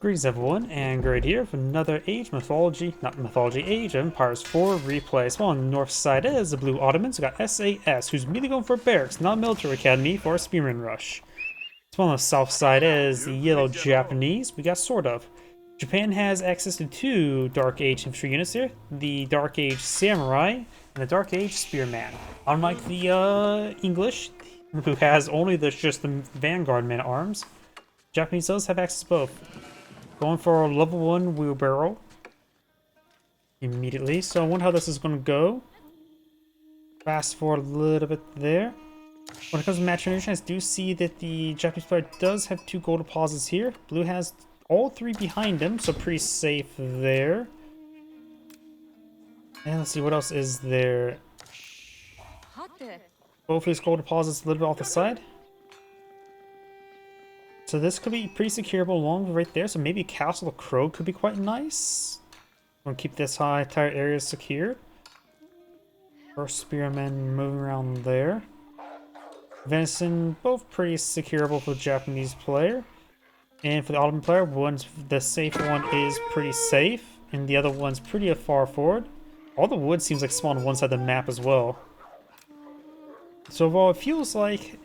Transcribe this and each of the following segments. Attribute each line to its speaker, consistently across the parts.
Speaker 1: Greetings everyone, and Great here for another Age of Empires 4 replay. So on the north side is the blue Ottomans. We got SAS, who's immediately going for barracks, not a military academy, for a spearman rush. So on the south side is the yellow Japanese. We got SortOf. Japan has access to two Dark Age infantry units here, the Dark Age Samurai and the Dark Age Spearman. Unlike the English, who has only just the Vanguard man at arms, Japanese does have access to both. Going for a level 1 wheelbarrow immediately. So I wonder how this is going to go. Fast forward a little bit there. When it comes to match generation, I do see that the Japanese player does have 2 gold deposits here. Blue has all 3 behind him, so pretty safe there. And let's see what else is there. Both of these gold deposits a little bit off the side. So this could be pretty secureable along right there. So maybe Castle of Crow could be quite nice. We'll keep this entire area secure. First Spearmen moving around there. Venison, both pretty secureable for the Japanese player. And for the Ottoman player, the safe one is pretty safe. And the other one's pretty far forward. All the wood seems like spawn on one side of the map as well. So overall, it feels like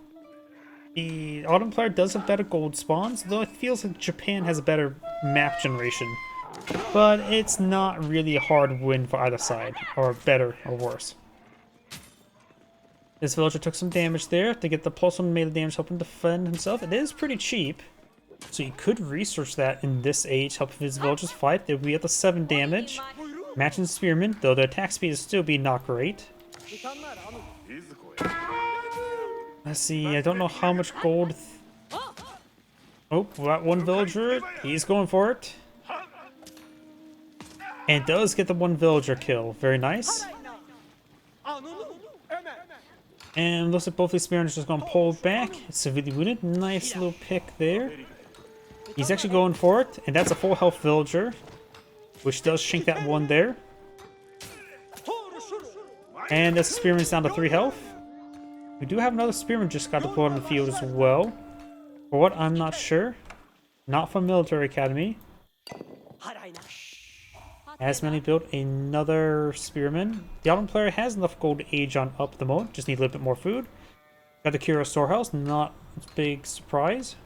Speaker 1: the Ottoman player does have better gold spawns, though it feels like Japan has a better map generation. But it's not really a hard win for either side, or better or worse. This villager took some damage there to get the +1 melee damage, helping defend himself. It is pretty cheap, so you could research that in this age, help his villagers fight. They'll be at the 7 damage, matching the spearmen, though the attack speed is still be not great. Let's see, I don't know how much gold. Oh, that one villager, he's going for it. And does get the one villager kill. Very nice. And looks like both these spearmen are just going to pull back. Severely wounded. Nice little pick there. He's actually going for it, and that's a full health villager, which does shrink that one there. And this spearman's down to 3 health. We do have another spearman just got deployed on the field as well. For what, I'm not sure. Not from military academy. Has Manly built another spearman. The Ottoman player has enough gold to age on up at the moment. Just need a little bit more food. Got the Kira storehouse. Not a big surprise.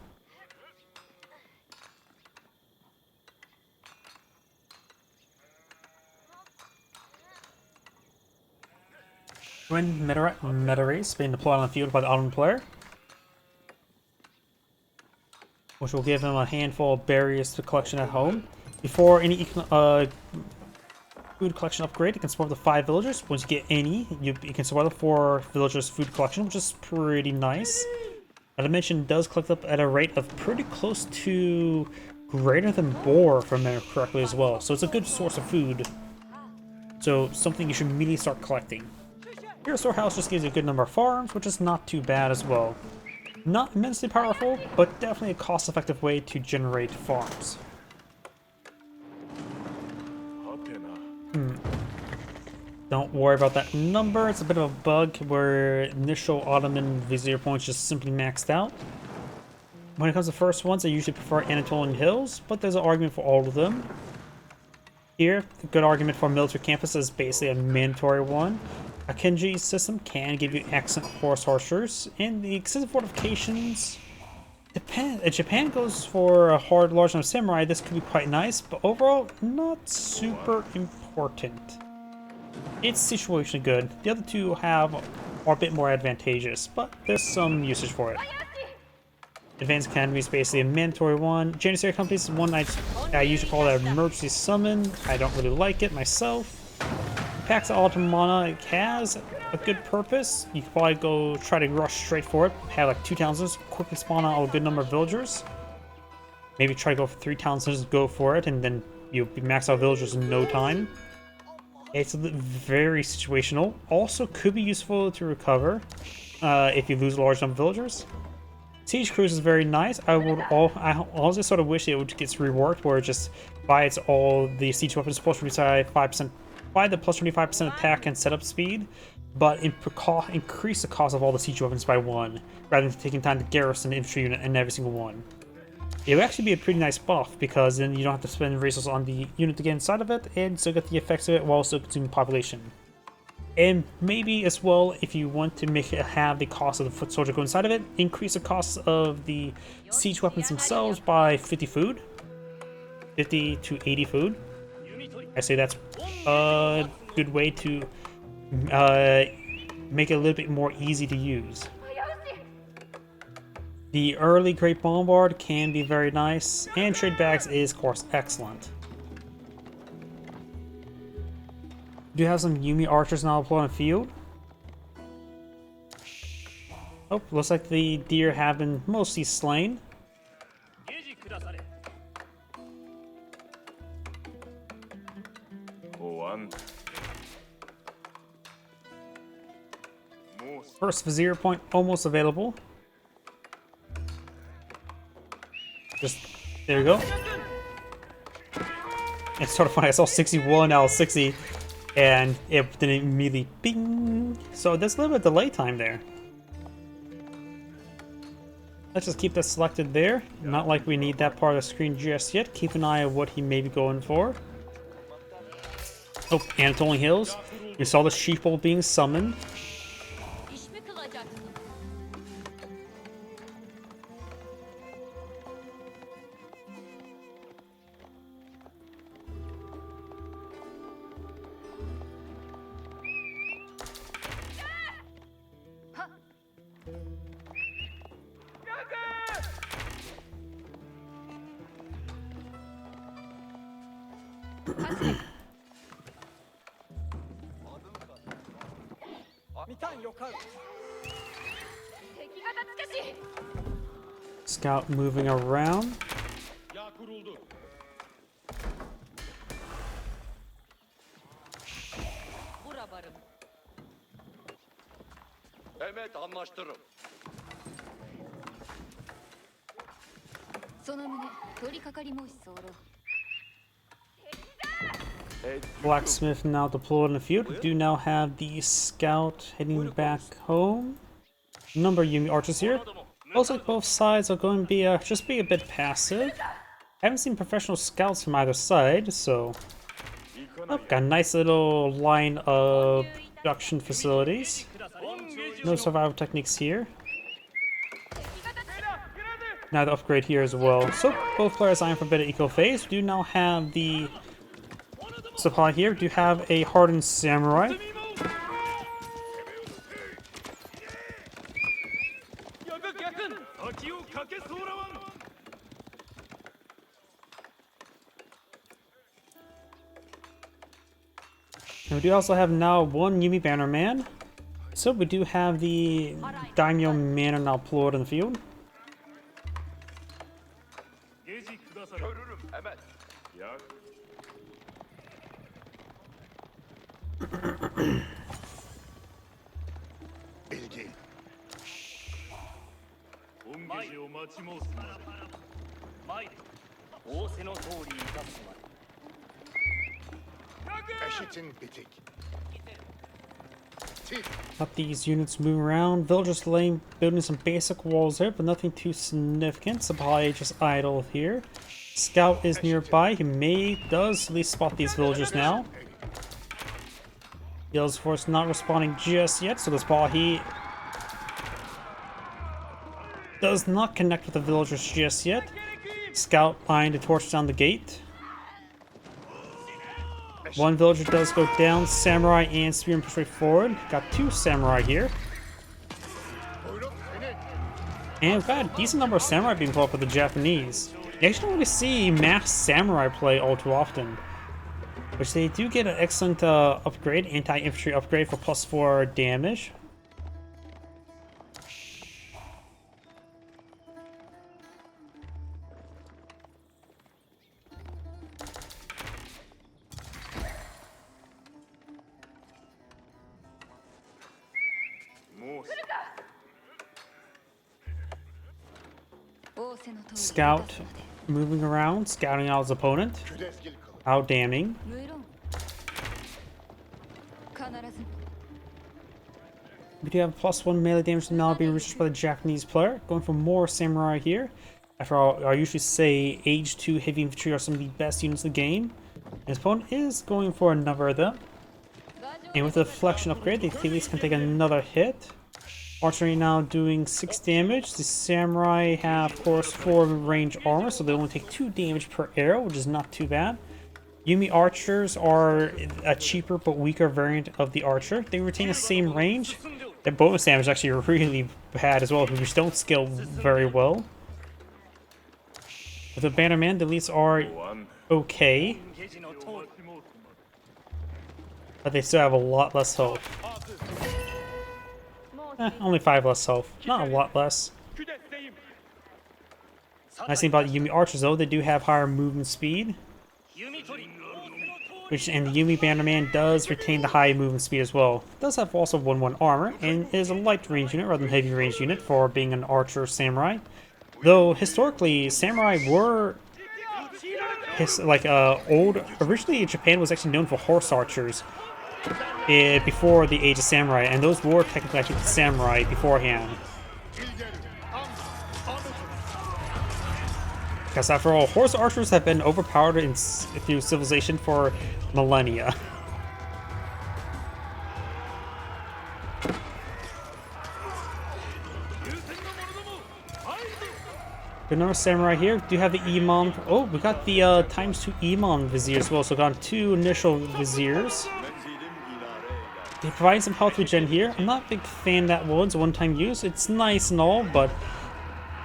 Speaker 1: Twin meta race being deployed on the field by the Ottoman player, which will give him a handful of berries to collection at home. Before any food collection upgrade, you can support the 5 villagers. Once you get any, you can support the 4 villagers food collection, which is pretty nice. As I mentioned, it does collect up at a rate of pretty close to greater than boar, if I remember correctly as well. So it's a good source of food. So something you should immediately start collecting. Your storehouse just gives you a good number of farms, which is not too bad as well. Not immensely powerful, but definitely a cost-effective way to generate farms. Don't worry about that number. It's a bit of a bug where initial Ottoman vizier points just simply maxed out. When it comes to first ones, I usually prefer Anatolian Hills, but there's an argument for all of them. Here, a good argument for military campus is basically a mandatory one. A Kenji system can give you excellent horse archers, and the extensive fortifications depend. If Japan goes for a large number of samurai, this could be quite nice, but overall, not super important. It's situationally good. The other two are a bit more advantageous, but there's some usage for it. Advanced Academy is basically a mandatory one. Janissary Company is one I usually call that emergency summon. I don't really like it myself. Pax Ottomana, it has a good purpose. You could probably go try to rush straight for it. Have like 2 townsends, quickly spawn out a good number of villagers. Maybe try to go for 3 townsends, go for it, and then you'll be maxed out villagers in no time. It's very situational. Also could be useful to recover if you lose a large number of villagers. Siege Cruise is very nice. I also sort of wish it would get reworked where it just buys all the siege weapons plus 5%. By the plus 25% attack and setup speed, but increase the cost of all the siege weapons by 1, rather than taking time to garrison the infantry unit in every single one. It would actually be a pretty nice buff because then you don't have to spend resources on the unit to get inside of it and still get the effects of it while still consuming population. And maybe as well, if you want to make it have the cost of the foot soldier go inside of it, increase the cost of the siege weapons themselves by 50 food. 50 to 80 food. I say that's a good way to make it a little bit more easy to use. The early Great Bombard can be very nice, and trade bags is, of course, excellent. Do have some Yumi archers now deployed on the field. Oh, looks like the deer have been mostly slain. First Vizier point almost available. Just, there we go. It's sort of funny, I saw 61 out of 60, and it didn't immediately bing. So there's a little bit of delay time there. Let's just keep that selected there. Not like we need that part of the screen just yet. Keep an eye on what he may be going for. Oh, Anatolian Hills. We saw the sheeple being summoned. Scout moving around. Blacksmith now deployed in the field. We do now have the scout heading back home. Number of Yumi archers here. Looks like both sides are going to be just be a bit passive. I haven't seen professional scouts from either side, so oh, got a nice little line of production facilities. No survival techniques here. Now the upgrade here as well. So both players eyeing for a bit of eco phase. We do now have the supply here. We do have a hardened samurai. And we do also have now one Yumi Bannerman. So we do have the Daimyo Manor now deployed in the field. Got these units moving around. Villagers building some basic walls there, but nothing too significant. Supply just idle here. Scout is nearby. He does at least spot these villagers now. Yells Force not responding just yet, so the Spahi does not connect with the villagers just yet. Scout eyeing to torch down the gate. One villager does go down. Samurai and Spearman push straight forward. Got two samurai here. And we've got a decent number of samurai being pulled up with the Japanese. You actually don't really see mass samurai play all too often. Which they do get an excellent upgrade, anti-infantry upgrade for +4 damage. Scout moving around, scouting out his opponent. Out damning. We do have +1 melee damage now being reached by the Japanese player. Going for more samurai here. After all, I usually say Age 2 heavy infantry are some of the best units in the game. And his opponent is going for a number of them. And with the deflection upgrade, the Achilles can take another hit. Archery now doing 6 damage. The Samurai have, of course, 4 range armor, so they only take 2 damage per arrow, which is not too bad. Yumi Archers are a cheaper but weaker variant of the Archer. They retain the same range. Their bonus damage is actually really bad as well, which don't scale very well. With the Bannerman, the elites are okay, but they still have a lot less health. Only 5 less health. Not a lot less. Nice thing about the Yumi Archers, though, they do have higher movement speed. And the Yumi Bannerman does retain the high movement speed as well. It does have also 1-1 armor, and is a light range unit rather than heavy range unit for being an Archer Samurai. Though, historically, Samurai were... originally Japan was actually known for horse archers before the Age of Samurai, and those were technically actually the Samurai beforehand. Because after all, horse archers have been overpowered through civilization for millennia. Another Samurai here. Do you have the Imam? Oh, we got the ×2 Imam Vizier as well, so we got 2 initial Viziers. They provide some health regen here. I'm not a big fan of that one. It's a one-time use. It's nice and all, but...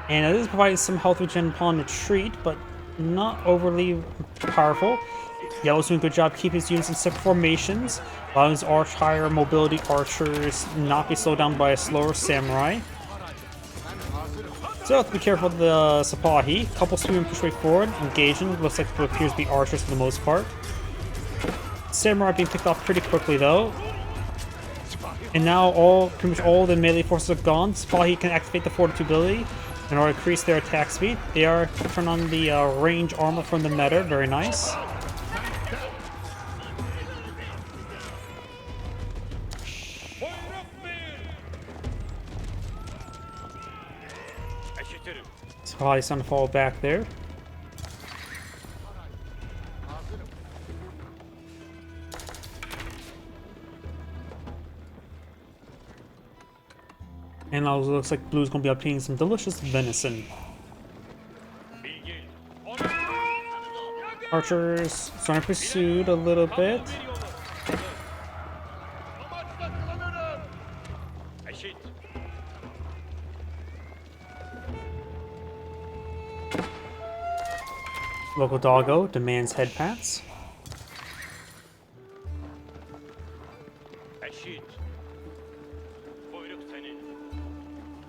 Speaker 1: And it is providing some health regen upon retreat, but not overly powerful. Yellow's doing a good job keeping his units in separate formations, allowing his higher mobility archers not be slowed down by a slower Samurai. So have to be careful of the Sipahi. Couple spearmen push way forward, engaging. Looks like what appears to be archers for the most part. Samurai being picked off pretty quickly though. And now pretty much all the melee forces are gone. Sipahi can activate the Fortitude ability in order to increase their attack speed. They are turn on the range armor from the meta, very nice. Sipahi's starting to fall back there. And now it looks like Blue's gonna be obtaining some delicious venison. Archers starting to pursue a little bit. Local doggo demands head pats.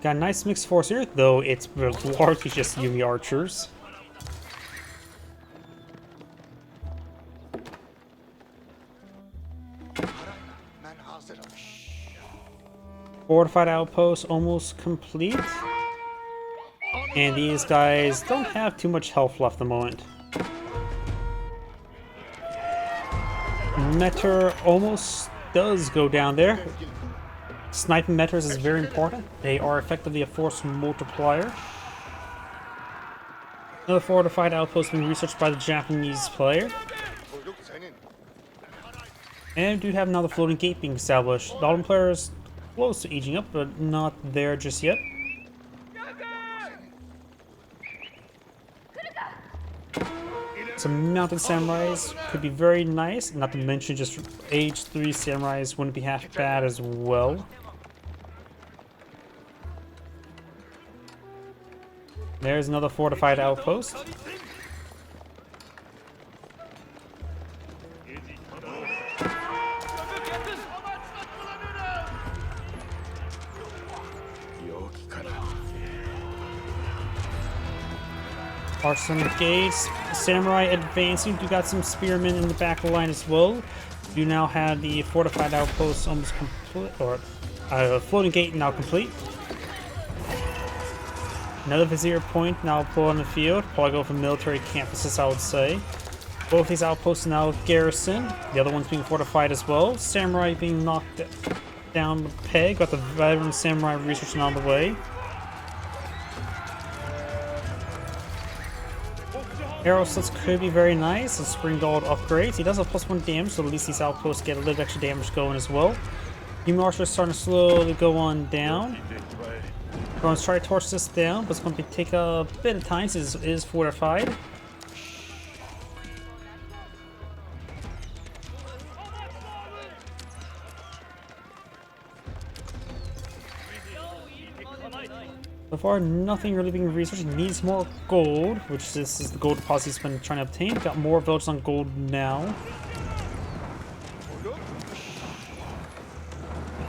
Speaker 1: Got a nice mixed force here, though it's largely just Yumi archers. Fortified outpost almost complete. And these guys don't have too much health left at the moment. Meter almost does go down there. Sniping meters is very important. They are effectively a force multiplier. Another fortified outpost being researched by the Japanese player. And we do have another floating gate being established. The Ottoman player is close to aging up, but not there just yet. Some mounted samurais could be very nice, not to mention just age 3 samurais wouldn't be half bad as well. There's another fortified outpost. Arson gates, samurai advancing. You got some spearmen in the back of the line as well. You now have the fortified outpost almost complete, or floating gate now complete. Another vizier point now pulled on the field. Probably go for military campuses, I would say. Both these outposts are now garrisoned. The other one's being fortified as well. Samurai being knocked down the peg. Got the veteran samurai researching on the way. Arrow slits could be very nice, and spring gold upgrades. He does have +1 damage, so at least these outposts get a little extra damage going as well. Human Archer is starting to slowly go on down. We're going to try to torch this down, but it's going to take a bit of time since it is fortified. So far, nothing really being researched. He needs more gold, which this is the gold deposit he's been trying to obtain. Got more villages on gold now.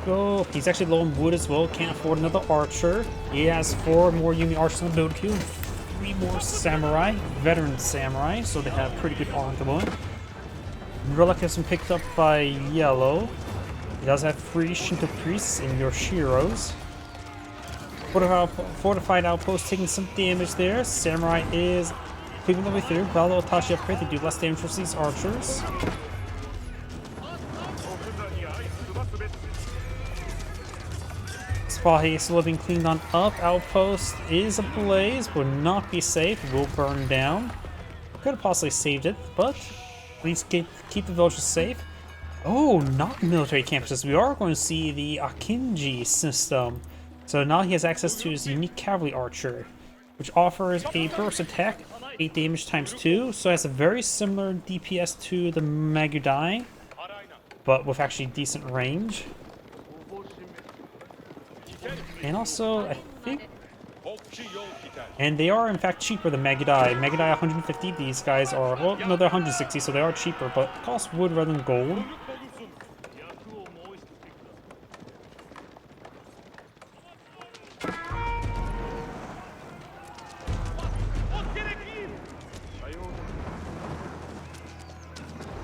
Speaker 1: Go. He's actually low on wood as well. Can't afford another archer. He has 4 more Yumi archers on the build queue. 3 more samurai, veteran samurai, so they have pretty good armor at the moment. Relic has been picked up by yellow. He does have 3 Shinto priests and Yoshiros. Fortified outpost taking some damage there. Samurai is picking the way through. Valdo Otachi upgrade, they do less damage for these archers. Spahi is still being cleaned on up. Outpost is ablaze, will not be safe, will burn down. Could have possibly saved it, but at least keep the villagers safe. Oh, not military campuses. We are going to see the Akinji system. So now he has access to his unique cavalry archer, which offers a burst attack, 8 damage times 2, so it has a very similar DPS to the Magudai, but with actually decent range. And also, I think... And they are in fact cheaper than Magudai. Magudai 150, these guys are... Well, no, they're 160, so they are cheaper, but cost wood rather than gold.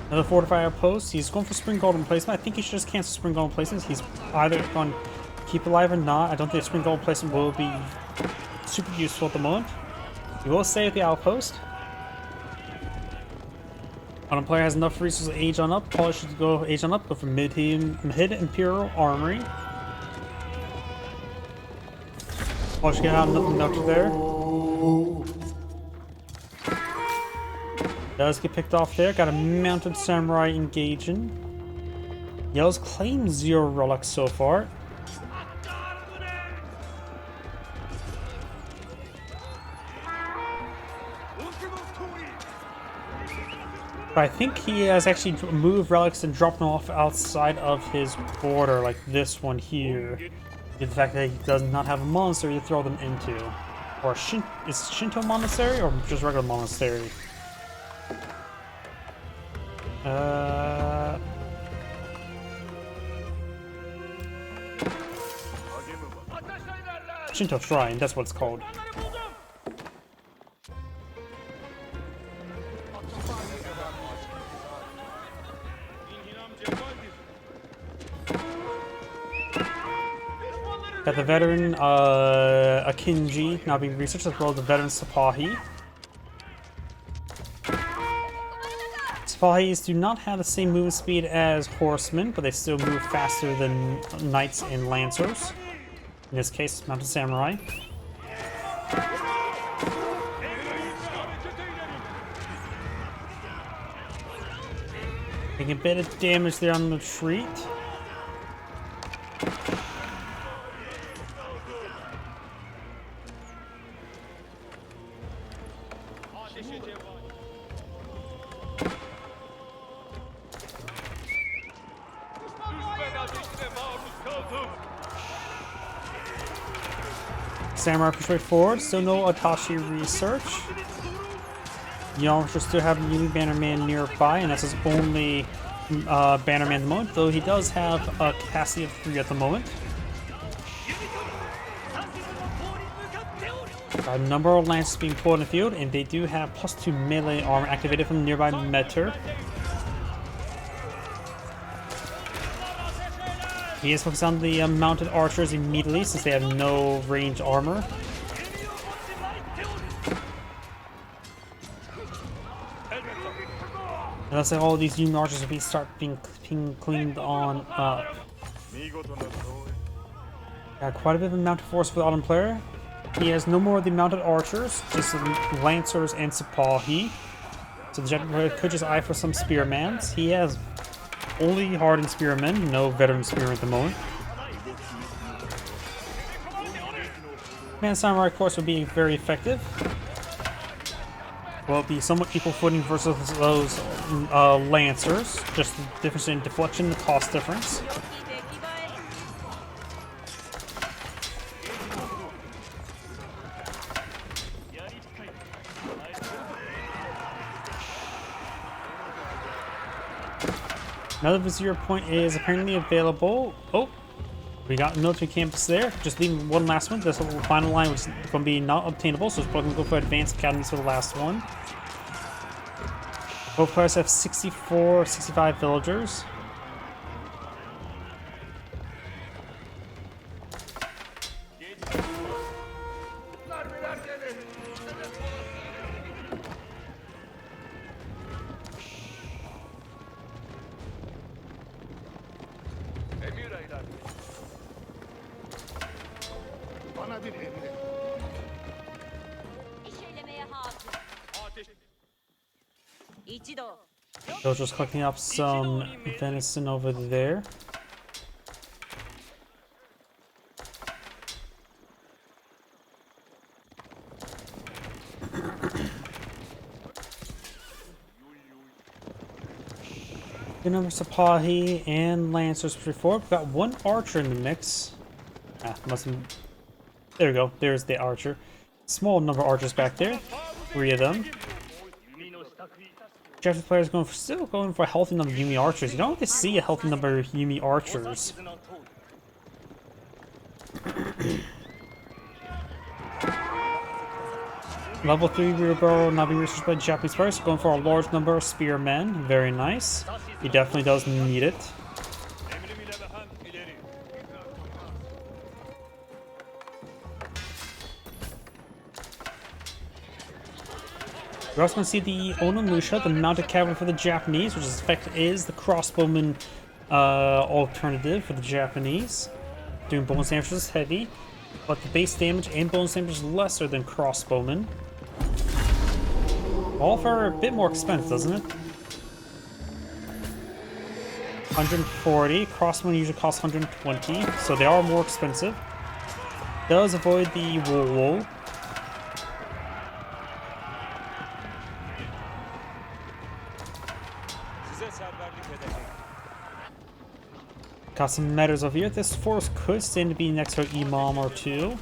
Speaker 1: Another fortified outpost. He's going for spring gold replacement. I think he should just cancel spring gold replacements. He's either going to keep alive or not. I don't think spring gold replacement will be super useful at the moment. He will stay at the outpost. Autumn player has enough resources to age on up. Probably should go age on up. Go for mid Imperial Armory. Probably should get out nothing up there. Does get picked off there. Got a mounted samurai engaging. Yellow's claimed 0 relics so far. But I think he has actually moved relics and dropped them off outside of his border, like this one here. The fact that he does not have a monastery to throw them into. Or is Shinto monastery or just regular monastery? Shinto Shrine, that's what it's called. Got the veteran Akinji now being researched, as well as the veteran Sapahi. Spahis do not have the same movement speed as horsemen, but they still move faster than knights and lancers. In this case, mounted samurai. Taking a bit of damage there on the retreat. Samurai push forward, still no Otachi research. Young still have Yumi Bannerman nearby, and that's his only Bannerman at the moment, though he does have a capacity of 3 at the moment. A number of lances being pulled in the field, and they do have +2 melee armor activated from nearby Meter. He is focused on the mounted archers immediately since they have no range armor. And looks like all these Yumi archers will start being cleaned on up. Got quite a bit of a mounted force for the Autumn player. He has no more of the mounted archers, just lancers and sipahi. So the general could just eye for some spearmans. He has only hardened spearmen, no veteran spearmen at the moment. Man Samurai, of course, would be very effective. Will be somewhat equal footing versus those lancers. Just the difference in deflection, the cost difference. Another Vizier point is apparently available. Oh, we got military campus there. Just leaving one last one. This final line was going to be not obtainable, so it's probably going to go for advanced academies for the last one. Both players have 64, 65 villagers. So just collecting up some venison over there. Good number of sipahi and lancers before. We've got one archer in the mix. There we go. There's the archer. Small number of archers back there. 3 of them. Japanese players still going for a healthy number of Yumi archers. You don't really see a healthy number of Yumi archers. Level 3 wheelbarrow not being researched by Japanese players. Going for a large number of spearmen. Very nice. He definitely does need it. We're also going to see the Onomusha, the mounted cavalry for the Japanese, which is the crossbowman alternative for the Japanese. Doing bonus damage is heavy, but the base damage and bonus damage is lesser than crossbowmen. All for a bit more expensive, doesn't it? 140. Crossbowmen usually cost 120, so they are more expensive. Does avoid the wool. Got some matters over here. This force could stand to be next to an Imam or two.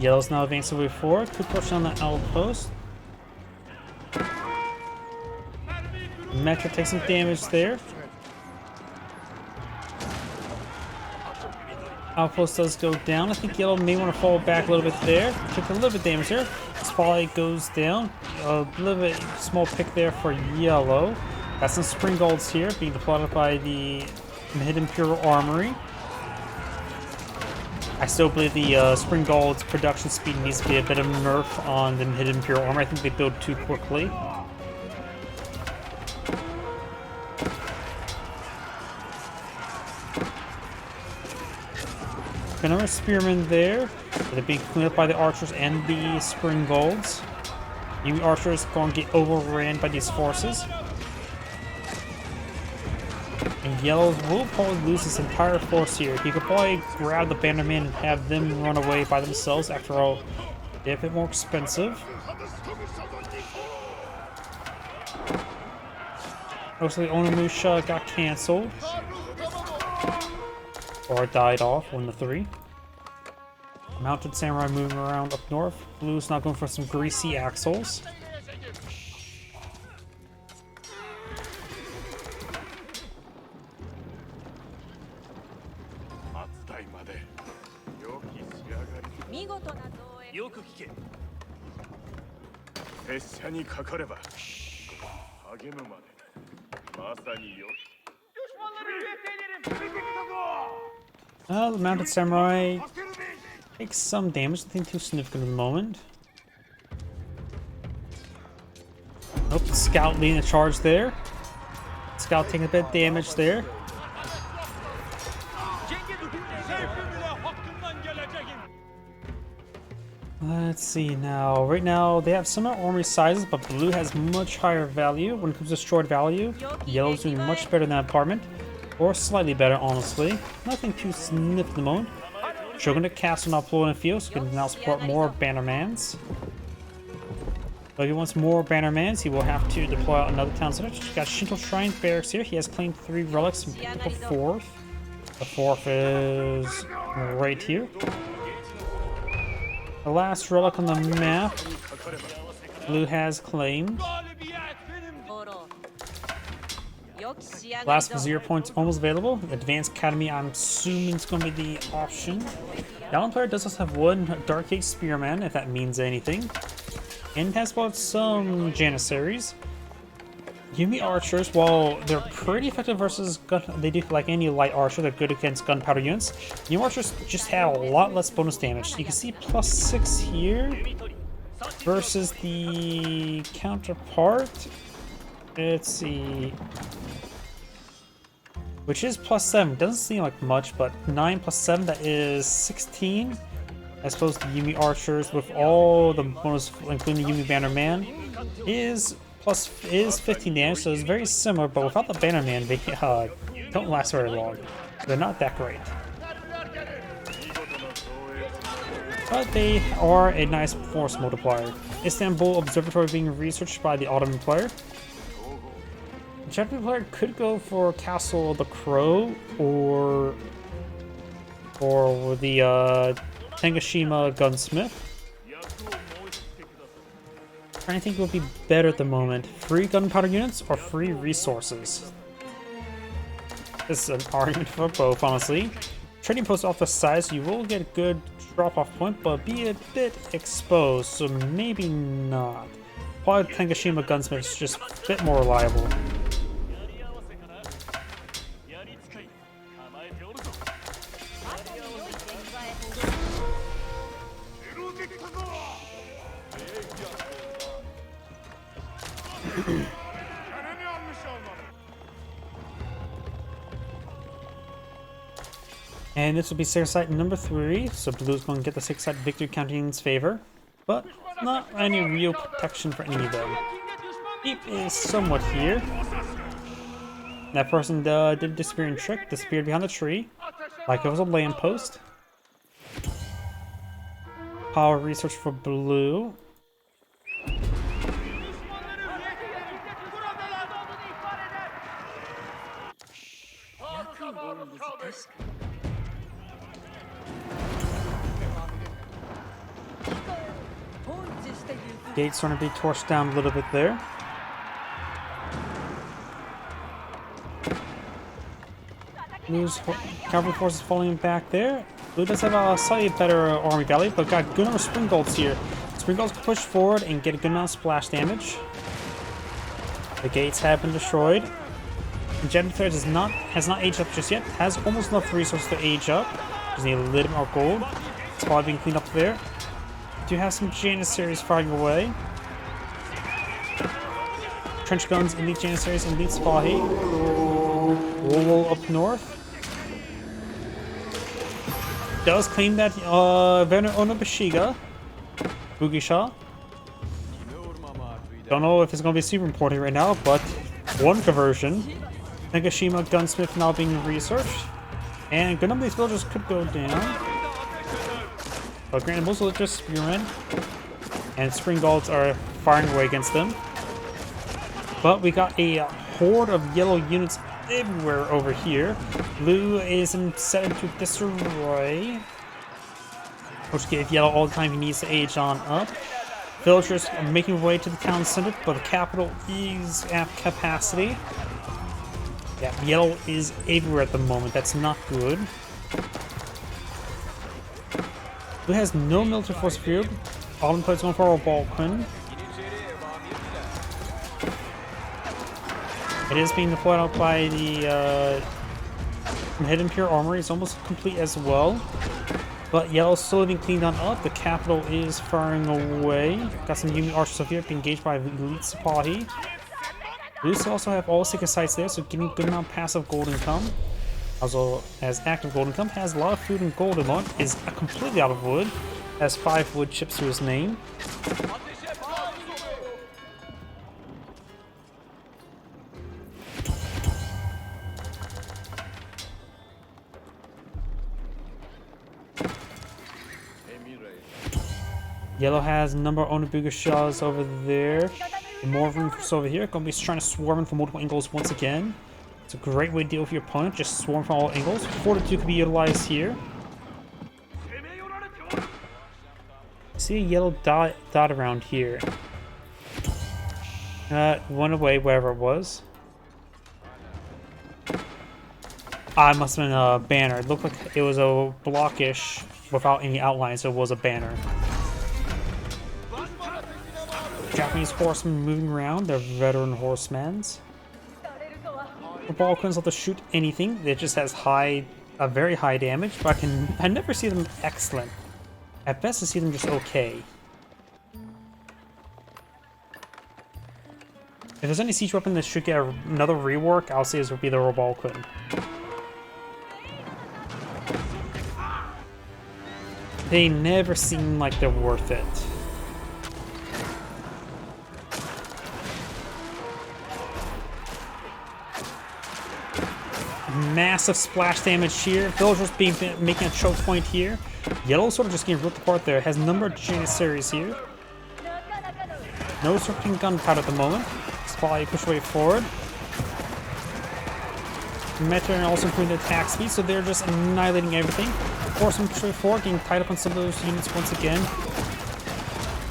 Speaker 1: Yellow's now advancing way forward. Could push on the outpost. Metro takes some damage there. Outpost does go down. I think Yellow may want to fall back a little bit there. Took a little bit of damage there. Spotlight goes down. A little bit small pick there for Yellow. Got some spring golds here being deployed by the Hidden Imperial Armory. I still believe the Spring Gold's production speed needs to be a bit of nerf on the Hidden Imperial Armory. I think they build too quickly. Another spearman there. They're being cleaned up by the archers and the Spring Golds. Yumi archers going to get overran by these forces. And Yellow will probably lose his entire force here. He could probably grab the Bannerman and have them run away by themselves. After all, they're a bit more expensive. Mostly Onomusha got cancelled. Or died off, 1 to 3. Mounted Samurai moving around up north. Blue's not going for some greasy axles. The Mounted Samurai takes some damage, nothing too significant at the moment. Nope, the Scout leading the charge there. Scout taking a bit of damage there. Let's see now. Right now, they have similar army sizes, but blue has much higher value when it comes to destroyed value. Yellow's doing much better than that apartment, or slightly better, honestly. Nothing too significant at the moment. Shogunate Castle now deployed in the field, so he can now support more Bannermans. But if he wants more Bannermans, he will have to deploy out another town center. He's got Shinto Shrine Barracks here. He has claimed 3 relics and picked up a 4th. The 4th is right here. The last relic on the map, blue has claimed. Last Vizier point's almost available. Advanced Academy, I'm assuming it's going to be the option. The Allen player does also have one Dark Age Spearman, if that means anything. And has bought some Janissaries. Yumi archers, while they're pretty effective versus gun, they do like any light archer, they're good against gunpowder units. Yumi archers just have a lot less bonus damage. You can see +6 here versus the counterpart. Let's see, which is +7. Doesn't seem like much, but 9 + 7, that is 16. As opposed to Yumi archers with all the bonus, including the Yumi Bannerman, is 15 damage, so it's very similar, but without the Bannerman, they don't last very long. They're not that great. But they are a nice force multiplier. Istanbul Observatory being researched by the Ottoman player. The Japanese player could go for Castle of the Crow or the Tanegashima Gunsmith. I think would be better at the moment. Free gunpowder units or free resources? This is an argument for both, honestly. Trading post off the side, so you will get a good drop-off point, but be a bit exposed, so maybe not. Probably Tanegashima Gunsmith is just a bit more reliable. And this will be sacred site number 3, so blue's going to get the sacred site victory counting in its favor, but not any real protection for any of them. Deep is somewhat here. That person did a disappearing trick, disappeared behind the tree, like it was a lamppost. Power research for blue. Gate's starting to be torched down a little bit there. Blue's cavalry forces falling back there. Blue does have a slightly better army value, but got good number of Springalds here. Springalds can push forward and get a good amount of splash damage. The gates have been destroyed. The Generator has not aged up just yet. Has almost enough resources to age up. Just need a little bit more gold. It's probably being cleaned up there. Do have some Janissaries firing away. Trench guns, elite Janissaries, elite Spahi. Wool up north. Does claim that Werner Onobashiga, Bugisha. Don't know if it's going to be super important right now, but one conversion. Nagashima Gunsmith now being researched. And good number of these villagers could go down. But granted, most of them are just spearmen. And Springalds are firing away against them. But we got a horde of yellow units everywhere over here. Blue is set to disarray, which gave yellow all the time he needs to age on up. Villagers are making their way to the town center, but the capital is at capacity. Yeah, yellow is everywhere at the moment. That's not good. Blue has no military force field. Autumn players going for a Balkan. It is being deployed out by the Hidden Pure Armory. It's almost complete as well. But yellow's still being cleaned on up. The capital is firing away. Got some Yumi archers up here being engaged by elite Sipahi. Blues also have all sacred sites there, so getting a good amount of passive gold income. Also, as active gold income, has a lot of food and gold in it, is completely out of wood. Has 5 wood chips to his name. Yellow has a number of Onabuga shells over there. And more room for over here. Gonna be trying to swarm in from multiple angles once again. It's a great way to deal with your opponent. Just swarm from all angles. Fortitude can be utilized here. See a yellow dot around here. Went away wherever it was. Ah, it must have been a banner. It looked like it was a blockish without any outline, so it was a banner. Japanese horsemen moving around. They're veteran horsemen. The Balkans have to shoot anything. It just has very high damage, but I never see them excellent. At best, I see them just okay. If there's any siege weapon that should get another rework, I'll say this would be the Rebalquin. They never seem like they're worth it. Massive splash damage here. Villagers making a choke point here. Yellow sort of just getting ripped apart there. Has a number of Janissaries here. No serpentine gunpowder at the moment. Supply push way forward. Meteor also improving the attack speed, so they're just annihilating everything. Horsemen push way forward, getting tied up on some of those units once again.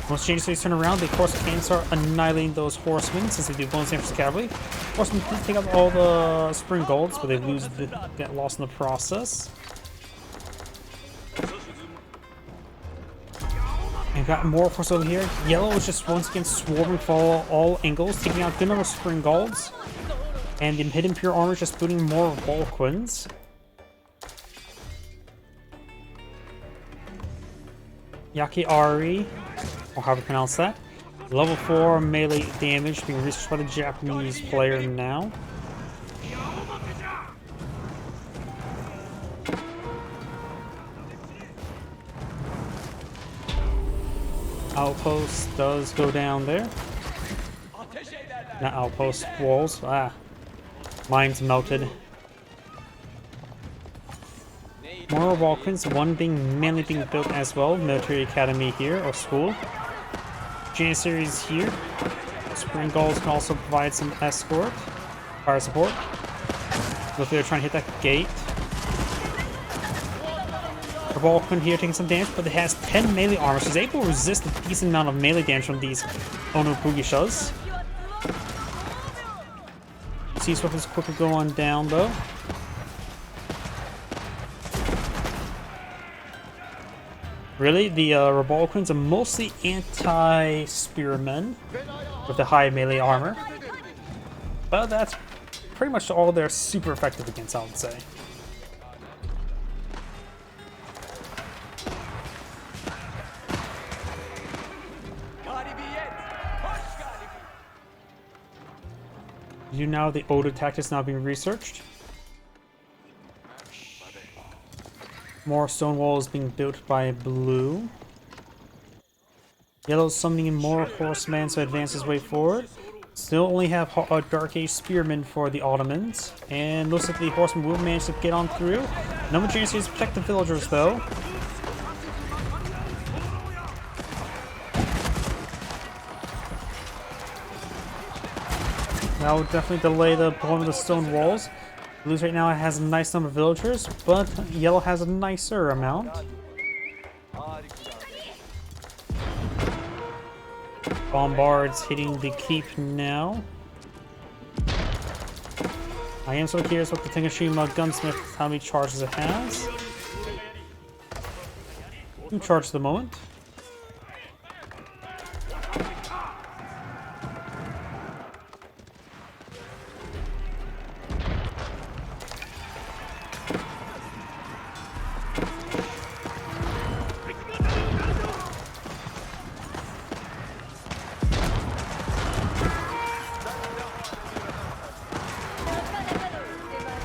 Speaker 1: Once Janissaries turn around, they of course can start annihilating those horsemen since they do bonus damage to cavalry. Horsemen take up all the spring golds, but they get lost in the process. And got more force over here. Yellow is just once again swarming for all angles, taking out a good number of spring golds. And the hidden pure armor is just booting more Balquins. Yakiari, or however you pronounce that. Level 4 melee damage being researched by the Japanese player now. Outpost does go down there. Not outpost, walls. Ah. Mines melted. More Balkans, one mainly being built as well. Military academy here, or school. Janissaries here. Spring Gulls can also provide some escort. Fire support. Look, they're trying to hit that gate. The Balkan here taking some damage, but it has 10 melee armor, so it's able to resist a decent amount of melee damage from these Onobugishas. Siege weapons quickly go on down though. Really, the Rebalquins are mostly anti-spearmen with the high melee armor. But that's pretty much all they're super effective against, I would say. You now the Oda tactics now being researched. More stone walls being built by blue. Yellow summoning in more horsemen so advance his way forward. Still only have Dark Age spearmen for the Ottomans. And looks like the horsemen will manage to get on through. Number of chances to protect the villagers though. That would definitely delay the deployment of the stone walls. Blues right now has a nice number of villagers, but yellow has a nicer amount. Bombards hitting the keep now. I am so curious what the Tengashima gunsmith, how many charges it has. 2 charges at the moment.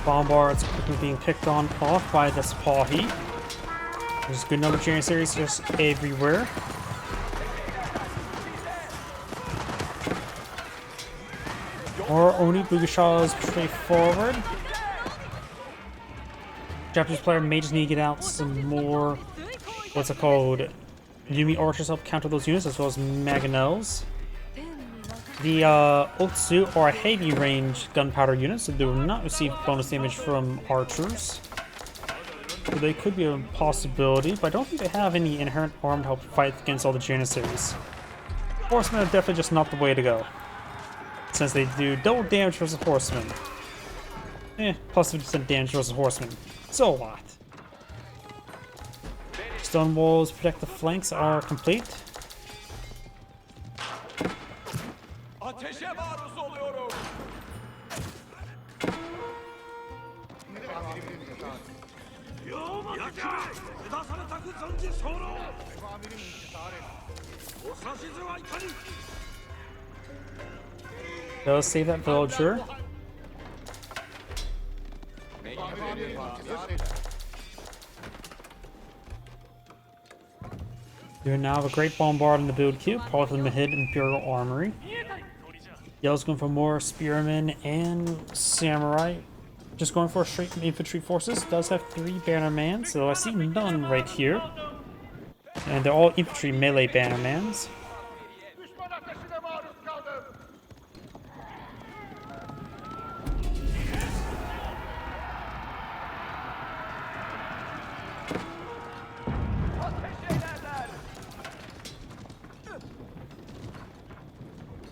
Speaker 1: Bombards quickly being picked on off by the Spahi. There's a good number of Janissaries just everywhere. Or Oni Bugashaw is straightforward. Japanese player may just need to get out some more, what's it called, Yumi archers help counter those units, as well as Mangonels. The Otsu are heavy range gunpowder units, so they will not receive bonus damage from archers. So they could be a possibility, but I don't think they have any inherent arm to help fight against all the Janissaries. Horsemen are definitely just not the way to go, since they do double damage versus Horsemen. Plus 50% damage versus Horsemen. So what? Stone walls protect the flanks are complete. Let's save that villager. You now have a great bombard in the build queue, part of the Mahid Imperial Armory. Yellow's going for more spearmen and samurai. Just going for straight infantry forces. Does have 3 bannermen, so I see none right here. And they're all infantry melee bannermans.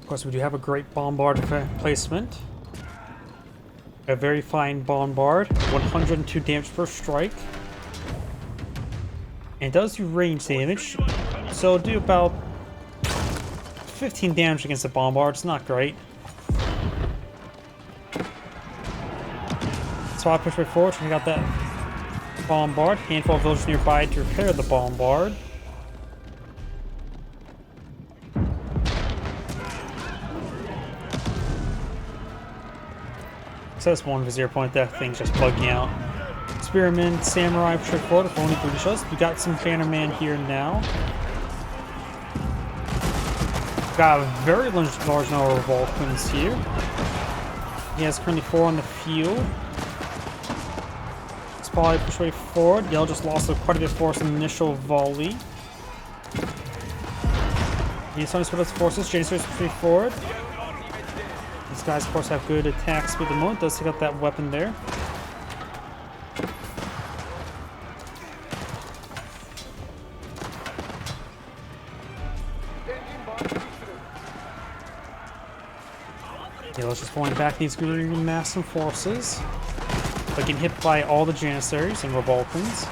Speaker 1: Of course, we do have a great bombard placement. A very fine bombard, 102 damage per strike. And it does do range damage, so it'll do about 15 damage against the bombard. It's not great. So I push right forward to take out that bombard. Handful of villagers nearby to repair the bombard. So that's one vizier point. That thing's just bugging out. Spearmen, samurai, push forward with only booty shots. We got some bannerman here now. Got a very large number of Vulcans here. He has currently 4 on the field. Spy push way forward. Yell just lost quite a bit of force in the initial volley. He's on his forces. Janissaries push way forward. These guys, of course, have good attack speed at the moment. Does take out that weapon there. Yeah, let's just point back these green massive forces. But getting hit by all the Janissaries and Revoltans.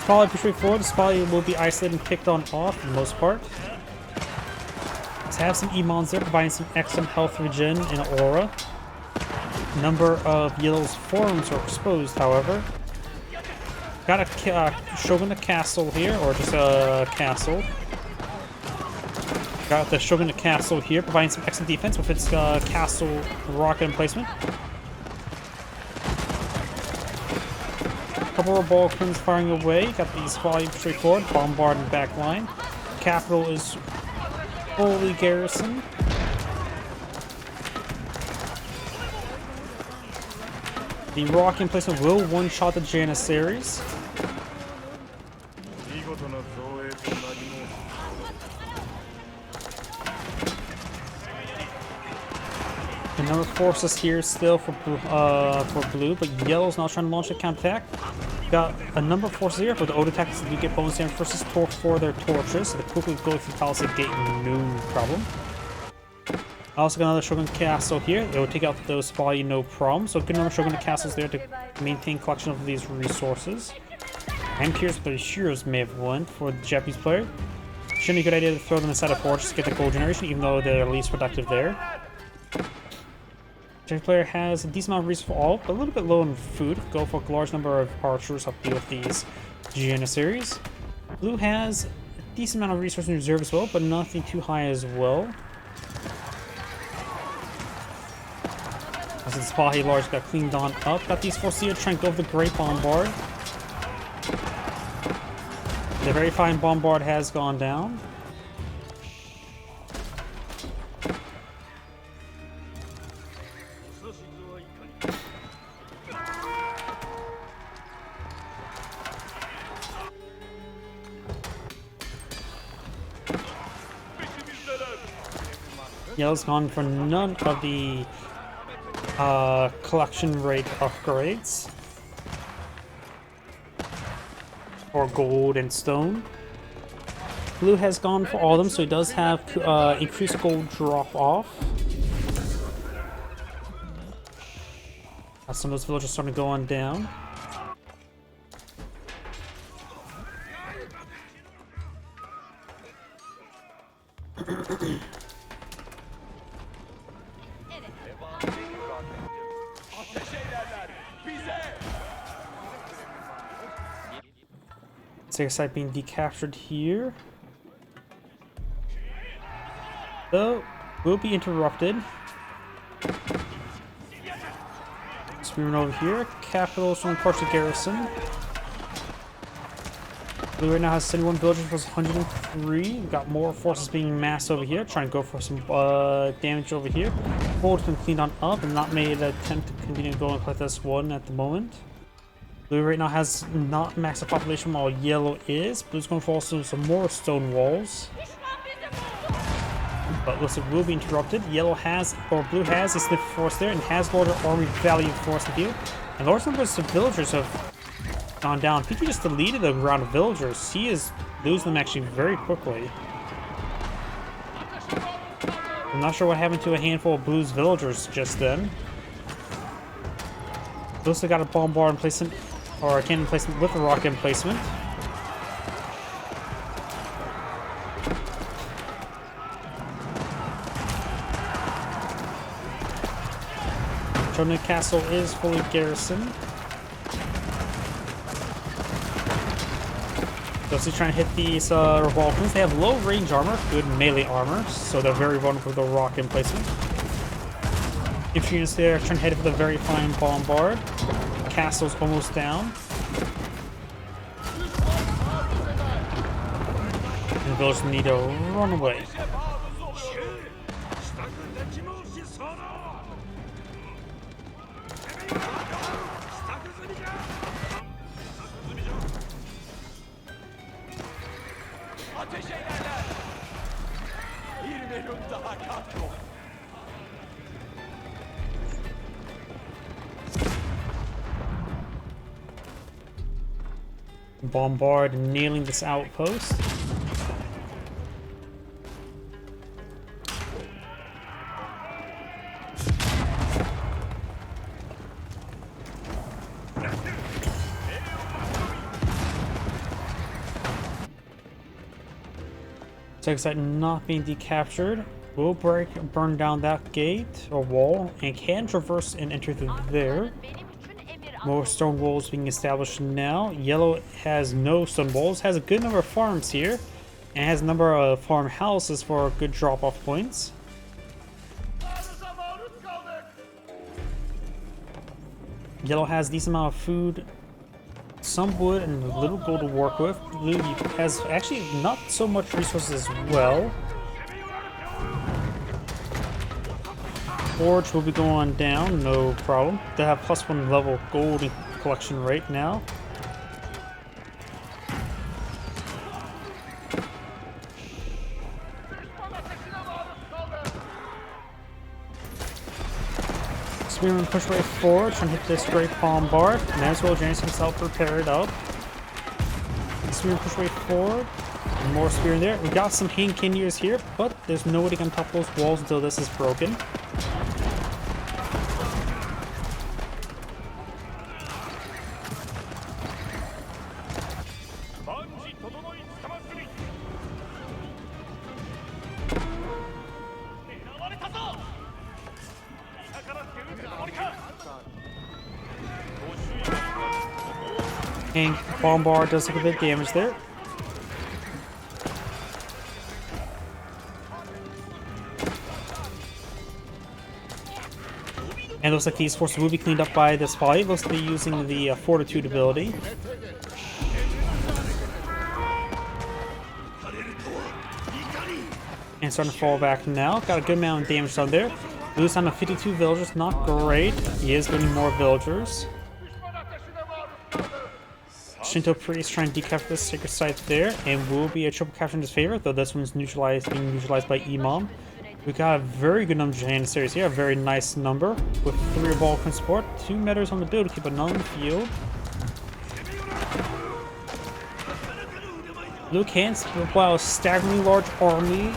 Speaker 1: Spotlight push way forward. The Spotlight will be isolated and picked on off for the most part. Let's have some Emons there, providing some excellent health regen and aura. Number of Yellow's forms are exposed, however. Got a Shogunate Castle here, or just a castle. Got the Shogunate Castle here, providing some excellent defense with its castle rocket emplacement. Couple of Balkans firing away. Got these volume straightforward, bombard and back line. Capital is fully garrisoned. The rocket emplacement will one-shot the Janissaries. Another forces here still for blue, but yellow's now trying to launch a counterattack. Got a number of forces here, but the old attackers do get bonus damage versus for their torches, so they quickly go through Palisade Gate, no problem. I also got another Shogun Castle here. It will take out those volume, no problem. So good number of Shogun Castles there to maintain collection of these resources. I'm curious what the heroes may have won for the Japanese player. Shouldn't be a good idea to throw them inside a fortress to get the gold generation, even though they're least productive there. Japanese player has a decent amount of resources for all, but a little bit low in food. Go for a large number of archers up deal with these Janissaries. Blue has a decent amount of resources in reserve as well, but nothing too high as well. As the Spahi Large got cleaned on up. Got these forces here trying to go over the Great Bombard. The very fine bombard has gone down. Yellow's gone for none of the collection rate upgrades for gold and stone. Blue has gone for all of them, so he does have increased gold drop off. Some of those villagers starting to go on down. SAS site being decaptured here. So, we'll be interrupted. Spearman over here. Capital from partial garrison. Blue right now has 71 villagers plus 103. We've got more forces being massed over here, trying to go for some damage over here. Gold's been cleaned on up and not made an attempt to continue going with this one at the moment. Blue right now has not maxed population while yellow is. Blue's going for also some more stone walls. But looks like we'll be interrupted. Yellow has, or blue has, a sniff force there and has larger army value force in field. And large numbers of villagers have gone down. PG just deleted a round of villagers. He is losing them actually very quickly. I'm not sure what happened to a handful of blue's villagers just then. Looks like got a bombard emplacement, or a cannon emplacement with a rocket emplacement. Chona Castle is fully garrisoned. So he's trying to hit these revolvers. They have low range armor, good melee armor, so they're very vulnerable to the rocket emplacement. Infantry units there trying to hit it with a very fine bombard. Castle's almost down. And the villagers need to run away. Bombard nailing this outpost. Tech site not being decaptured. We'll burn down that gate or wall and can traverse and enter through there. More stone walls being established now. Yellow has no stone walls, has a good number of farms here, and has a number of farmhouses for good drop-off points. Yellow has a decent amount of food, some wood, and a little gold to work with. Blue has actually not so much resources as well. Forge will be going down, no problem. They have +1 level gold collection rate now. Spearman push right forward, trying to hit this great bombard. Might as well James himself prepare it up. Spearman push right forward. And more spear in there. We got some Hankineers here, but there's nobody on top of those walls until this is broken. And bombard does take a bit of damage there. And it looks like these forces will be cleaned up by this volley. It looks to be using the fortitude ability. And starting to fall back now. Got a good amount of damage on there. Lose time of 52 villagers, not great. He is getting more villagers. Shinto Priest trying to decapture this sacred site there, and will be a triple capture in his favor, though this one's being neutralized by Imam. We got a very good number of Janissaries here, a very nice number, with 3 Vulcan support, 2 metas on the build to keep a null in the field. Luke Hans, while a staggeringly large army,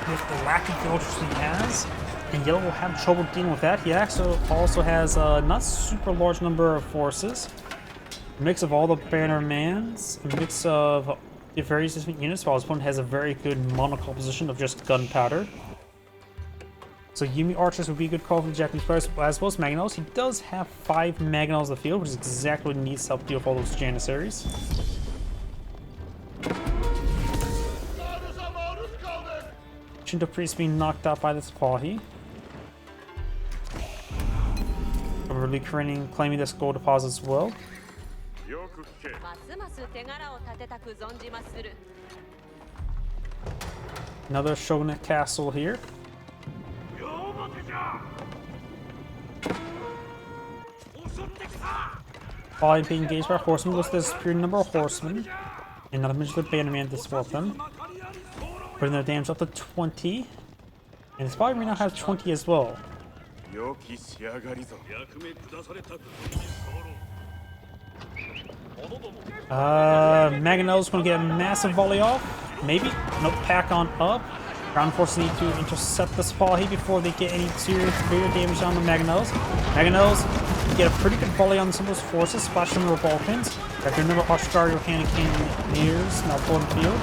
Speaker 1: with the lack of villagers he has, and Yellow will have trouble dealing with that. He also has a not super large number of forces. A mix of all the bannermans, a mix of the various different units, while his opponent has a very good mono composition of just gunpowder. So Yumi Archers would be a good call for the Japanese players, as well as Mangonels. He does have 5 Mangonels in the field, which is exactly what he needs to help deal with all those Janissaries. Shinto Priest being knocked out by the Sipahi. Really claiming this gold deposit as well. Another Shogunate castle here. Following being engaged by horsemen, goes to the superior number of horsemen. And not to mention the bannerman to support them. Putting their damage up to 20. And this probably may not have 20 as well. Mangonel's gonna get a massive volley off. Maybe? Nope, pack on up. Ground forces need to intercept the Sipahi before they get any serious damage on the Mangonels. Mangonels get a pretty good volley on some of those forces, splash them with Vulcans. Got good number of Ashkari Cannoneers now pulling the field.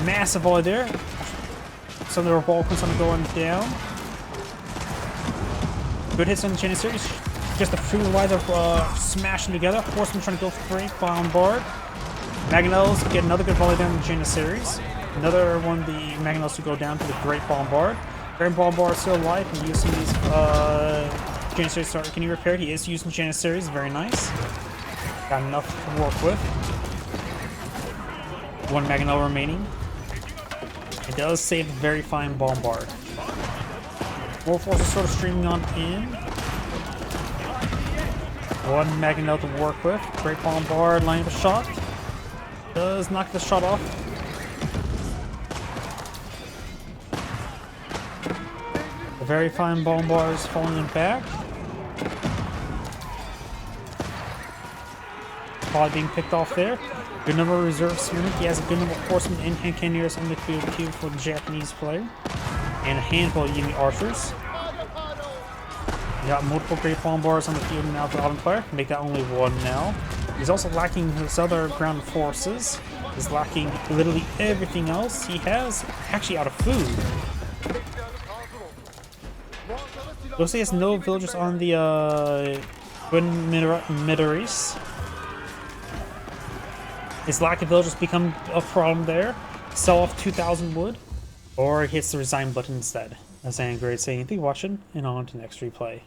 Speaker 1: Massive volley there. Some of the Vulcans are going down. Good hits on the Janissaries. Just a few wide of smashing together. Horsemen trying to go for great bombard. Mangonels get another good volley down the Janissaries. Another one, the Mangonels to go down to the Great Bombard. Great Bombard still alive and using these Janissaries. Can he repair? He is using Janissaries. Very nice. Got enough to work with. 1 Mangonel remaining. It does save a very fine Bombard. More forces sort of streaming on in. 1 Mangonel to work with. Great Bombard lining up a shot. Does knock the shot off. A very fine Bombard is falling back. Probably being picked off there. Good number of reserve spearmen. He has a good number of horsemen and cannoneers on the field queue for the Japanese player. And a handful of Yumi archers. You got multiple great bombards on the field now for the Ottoman player. Make that only 1 now. He's also lacking his other ground forces. He's lacking literally everything else. He has actually out of food. Looks like he has no villagers on the Middle-east. His lack of villagers become a problem there. Sell off 2,000 wood. Or hits the resign button instead. As Angry saying, thank you for watching, and on to the next replay.